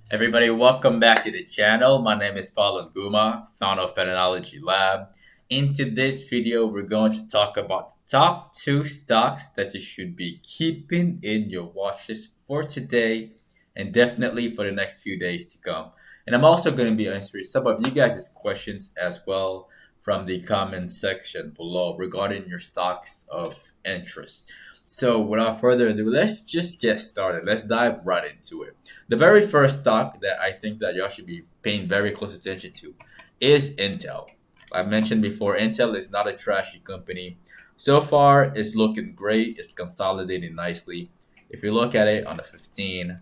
Everybody, welcome back to the channel. My name is Paulo Guma, founder of PATTERNOLOGY LAB. In today's video, we're going to talk about the top two stocks that you should be keeping in your watch list for today and definitely for the next few days to come. And I'm also going to be answering some of you guys' questions as well from the comment section below regarding your stocks of interest. So, without further ado, let's just get started. Let's dive right into it. The very first stock that I think that y'all should be paying very close attention to is Intel. I mentioned before, Intel is not a trashy company. So far, it's looking great. It's consolidating nicely. If you look at it on the 15,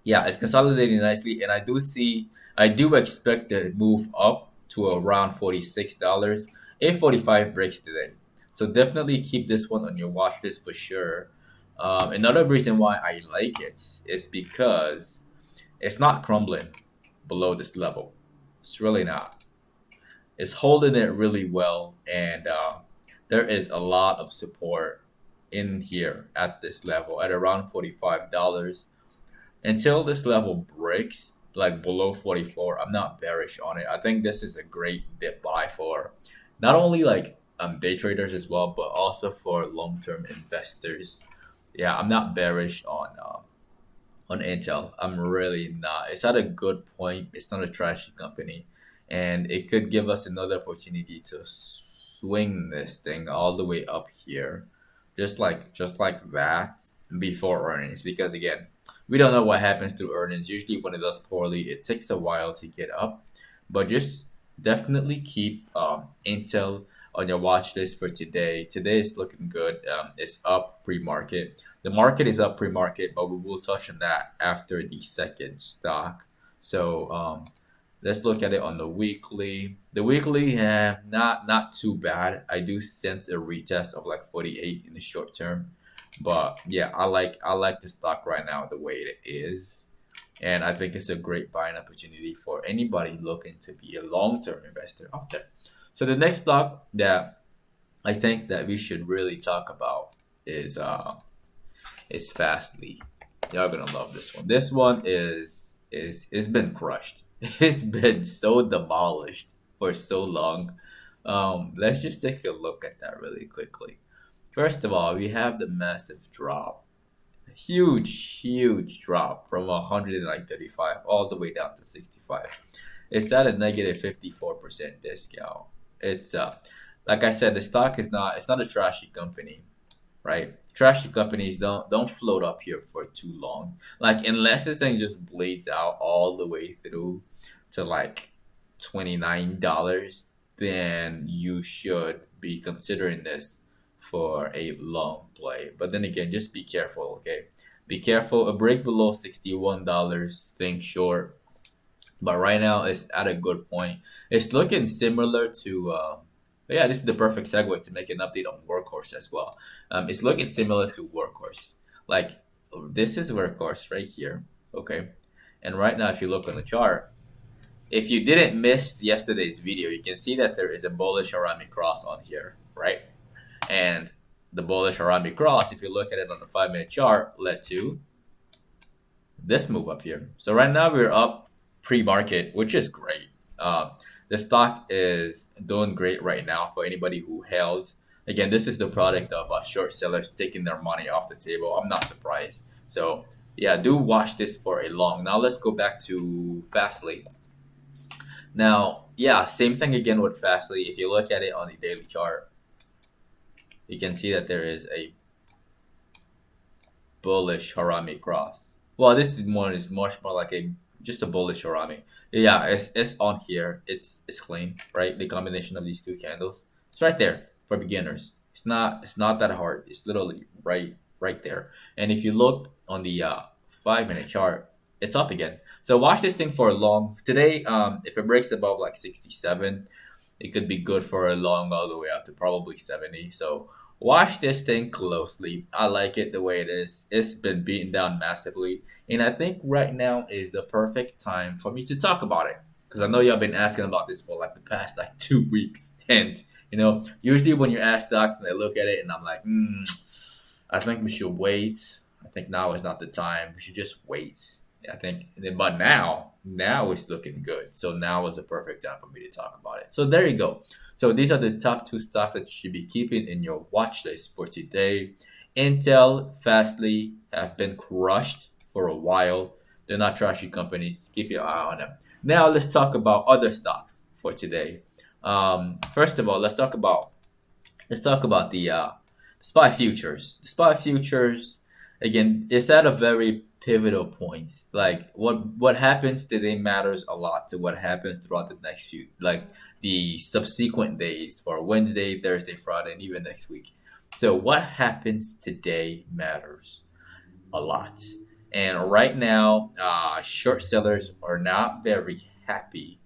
yeah, it's consolidating nicely, and I do expect to move up to around $46 if 45 breaks today. So definitely keep this one on your watch list for sure. Another reason why I like it is because it's not crumbling below this level. It's really not. It's holding it really well, and there is a lot of support in here at this level at around $45. Until this level breaks like below 44, I'm not bearish on it. I think this is a great dip buy for not only like day traders as well, but also for long-term investors. Yeah, I'm not bearish on Intel. I'm really not. It's at a good point. It's not a trashy company, and it could give us another opportunity to swing this thing all the way up here, just like that before earnings. Because again, we don't know what happens through earnings. Usually, when it does poorly, it takes a while to get up. But just definitely keep Intel on your watch list for today. Today is looking good. It's up pre-market. The market is up pre-market, but we will touch on that after the second stock. So let's look at it on the weekly. The weekly, not too bad. I do sense a retest of like 48 in the short term, but yeah, I like the stock right now the way it is, and I think it's a great buying opportunity for anybody looking to be a long term investor out there. So the next stock that I think that we should really talk about is Fastly. Y'all gonna love this one. This one is it's been crushed. It's been so demolished for so long. Let's just take a look at that really quickly. First of all, we have the massive drop, huge drop from 135 all the way down to 65. It's at a negative 54% discount. It's like I said, the stock is not, it's not a trashy company, right? Trashy companies don't float up here for too long. Like unless this thing just bleeds out all the way through to like $29, then you should be considering this for a long play. But then again, just be careful, okay? Be careful. A break below $61, think short. But right now, it's at a good point. It's looking similar to yeah, this is the perfect segue to make an update on Workhorse as well. It's looking similar to Workhorse. Like this is Workhorse right here, okay? And right now, if you look on the chart, if you didn't miss yesterday's video, you can see that there is a bullish Arami cross on here, right? And the bullish Arami cross, if you look at it on the 5-minute chart, led to this move up here. So right now we're up pre-market, which is great. The stock is doing great right now for anybody who held. Again, this is the product of short sellers taking their money off the table. I'm not surprised. So yeah, do watch this for a long. Now let's go back to Fastly. Now, yeah, same thing again with Fastly. If you look at it on the daily chart, you can see that there is a bullish Harami cross. Well, this is much more like a just a bullish Harami. Yeah, it's on here. It's clean, right? The combination of these two candles. It's right there for beginners. It's not that hard. It's literally right there. And if you look on the 5-minute chart, it's up again. So watch this thing for a long. Today, if it breaks above like 67, it could be good for a long all the way up to probably 70. So watch this thing closely. I like it the way it is. It's been beaten down massively. And I think right now is the perfect time for me to talk about it. Because I know y'all been asking about this for like the past like 2 weeks. And usually when you ask stocks and they look at it and I'm like, I think we should wait. I think now is not the time. We should just wait. I think, but now it's looking good. So now is the perfect time for me to talk about it. So there you go. So these are the top two stocks that you should be keeping in your watch list for today. Intel, Fastly have been crushed for a while. They're not trashy companies. Keep your eye on them. Now let's talk about other stocks for today. First of all, let's talk about the SPY futures. The SPY futures, again, it's at a very pivotal point. Like what happens today matters a lot to what happens throughout the next few, like the subsequent days for Wednesday, Thursday, Friday, and even next week. So what happens today matters a lot. And right now, short sellers are not very happy.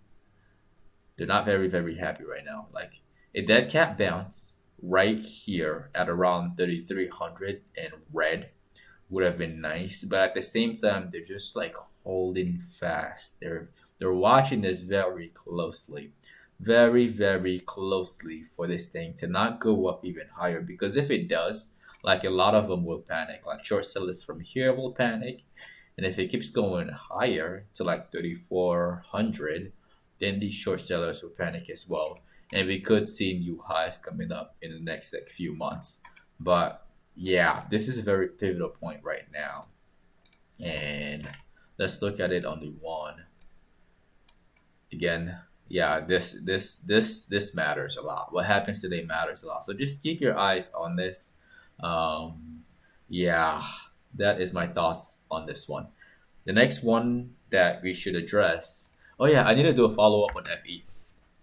They're not very happy right now. Like a dead cat bounce right here at around 3,300 and red would have been nice, but at the same time, they're just like holding fast. They're watching this very closely, very closely for this thing to not go up even higher. Because if it does, like a lot of them will panic. Like short sellers from here will panic, and if it keeps going higher to like 3,400, then these short sellers will panic as well, and we could see new highs coming up in the next like few months. But yeah, this is a very pivotal point right now. And let's look at it on the one. Again, yeah, this matters a lot. What happens today matters a lot. So just keep your eyes on this. Um, yeah, that is my thoughts on this one. The next one that we should address. Oh yeah, I need to do a follow up on FE.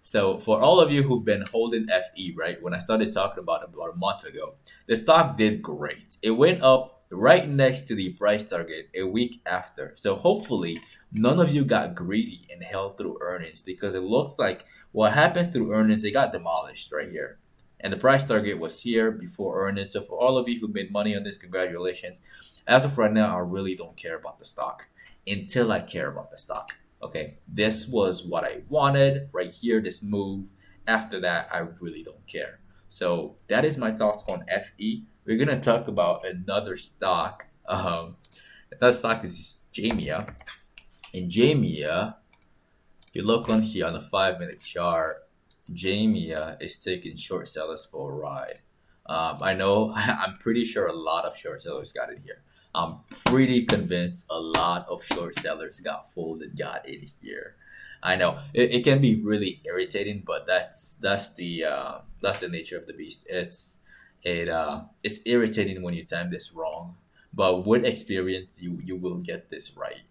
So for all of you who've been holding FE, right? When I started talking about a month ago, the stock did great. It went up right next to the price target a week after. So hopefully none of you got greedy and held through earnings, because it looks like what happens through earnings, it got demolished right here. And the price target was here before earnings. So for all of you who made money on this, congratulations. As of right now, I really don't care about the stock until I care about the stock. Okay, this was what I wanted right here, this move. After that, I really don't care. So that is my thoughts on FE. We're gonna talk about another stock. That stock is Jamia. And Jamia, if you look on here on the 5 minute chart, Jamia is taking short sellers for a ride. I know, I'm pretty sure a lot of short sellers got in here. I'm pretty convinced a lot of short sellers got folded, got in here. I know it can be really irritating, but that's the nature of the beast. It's irritating when you time this wrong, but with experience, you will get this right.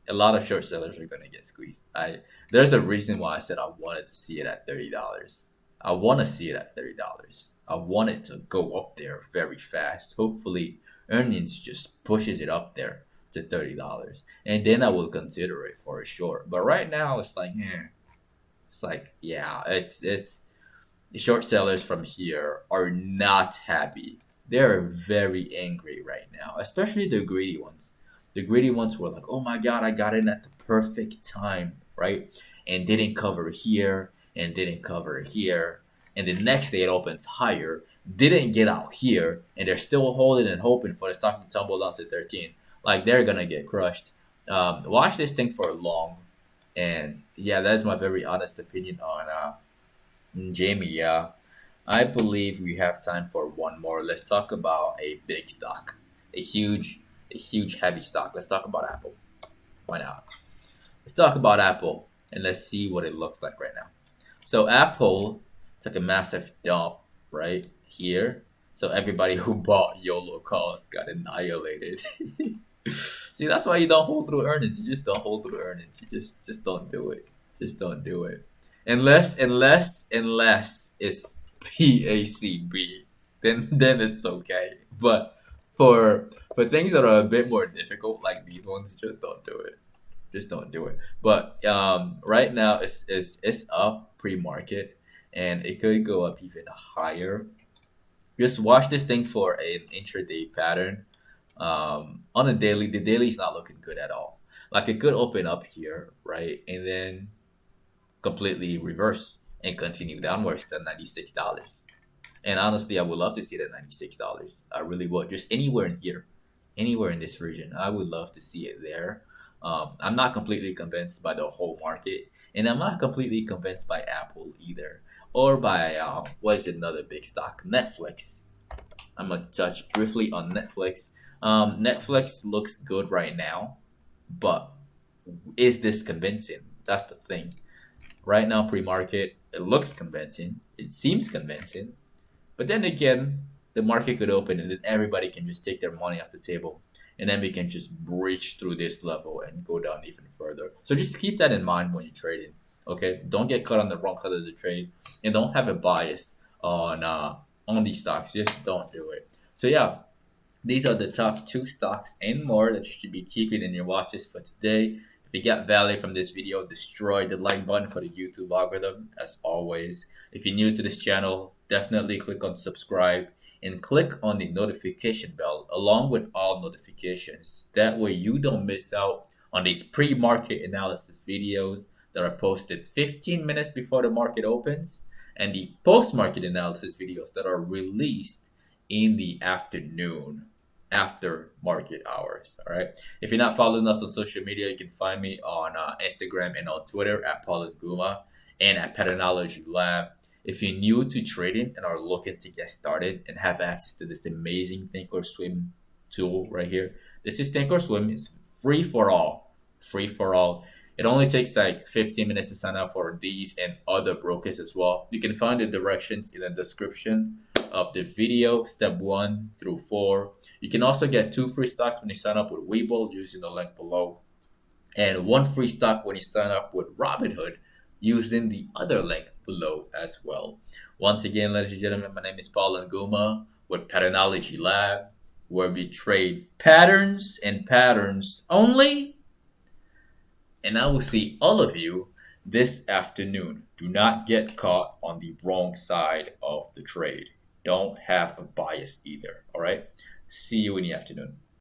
A lot of short sellers are gonna get squeezed. I There's a reason why I said I wanted to see it at $30. I want to see it at $30. I want it to go up there very fast. Hopefully, earnings just pushes it up there to $30, and then I will consider it for a short. But right now, it's like, it's like, yeah, it's the short sellers from here are not happy. They're very angry right now, especially the greedy ones. The greedy ones were like, oh my God, I got in at the perfect time, right? And didn't cover here and didn't cover here. And the next day it opens higher, didn't get out here, and they're still holding and hoping for the stock to tumble down to 13. Like they're going to get crushed. Watch this thing for long. And yeah, that's my very honest opinion on Jamie, yeah. I believe we have time for one more. Let's talk about a big stock, a huge, a huge heavy stock. Let's talk about Apple. Why not? Let's talk about Apple and let's see what it looks like right now. So Apple took a massive dump right here. So everybody who bought YOLO calls got annihilated. See, that's why you don't hold through earnings. You just don't hold through earnings. You just don't do it. Just don't do it. Unless it's PACB, then it's okay. But for things that are a bit more difficult, like these ones, just don't do it. Just don't do it. But right now it's up pre-market, and it could go up even higher. Just watch this thing for an intraday pattern. On a daily, the daily is not looking good at all. Like it could open up here, right, and then completely reverse and continue downwards to $96. And honestly, I would love to see that $96. I really would. Just anywhere in here, anywhere in this region, I would love to see it there. I'm not completely convinced by the whole market, and I'm not completely convinced by Apple either, or by what is another big stock, Netflix. I'm gonna touch briefly on Netflix. Netflix looks good right now, but is this convincing? That's the thing. Right now, pre-market, it looks convincing. It seems convincing, but then again, the market could open and then everybody can just take their money off the table. And then we can just breach through this level and go down even further. So just keep that in mind when you're trading. Okay. Don't get caught on the wrong side of the trade and don't have a bias on these stocks. Just don't do it. So yeah, these are the top two stocks and more that you should be keeping in your watches for today. If you got value from this video, destroy the like button for the YouTube algorithm as always. If you're new to this channel, definitely click on subscribe and click on the notification bell along with all notifications. That way you don't miss out on these pre-market analysis videos that are posted 15 minutes before the market opens and the post-market analysis videos that are released in the afternoon after market hours. All right. If you're not following us on social media, you can find me on Instagram and on Twitter at Paul Guma and at Patternology Lab. If you're new to trading and are looking to get started and have access to this amazing Thinkorswim tool right here, this is Thinkorswim. It's free for all. Free for all. It only takes like 15 minutes to sign up for these and other brokers as well. You can find the directions in the description of the video, step 1 through 4. You can also get 2 free stocks when you sign up with Webull using the link below, and 1 free stock when you sign up with Robinhood using the other link below as well. Once again, ladies and gentlemen, my name is Paul Nguma with Patternology Lab, where we trade patterns and patterns only. And I will see all of you this afternoon. Do not get caught on the wrong side of the trade. Don't have a bias either. All right. See you in the afternoon.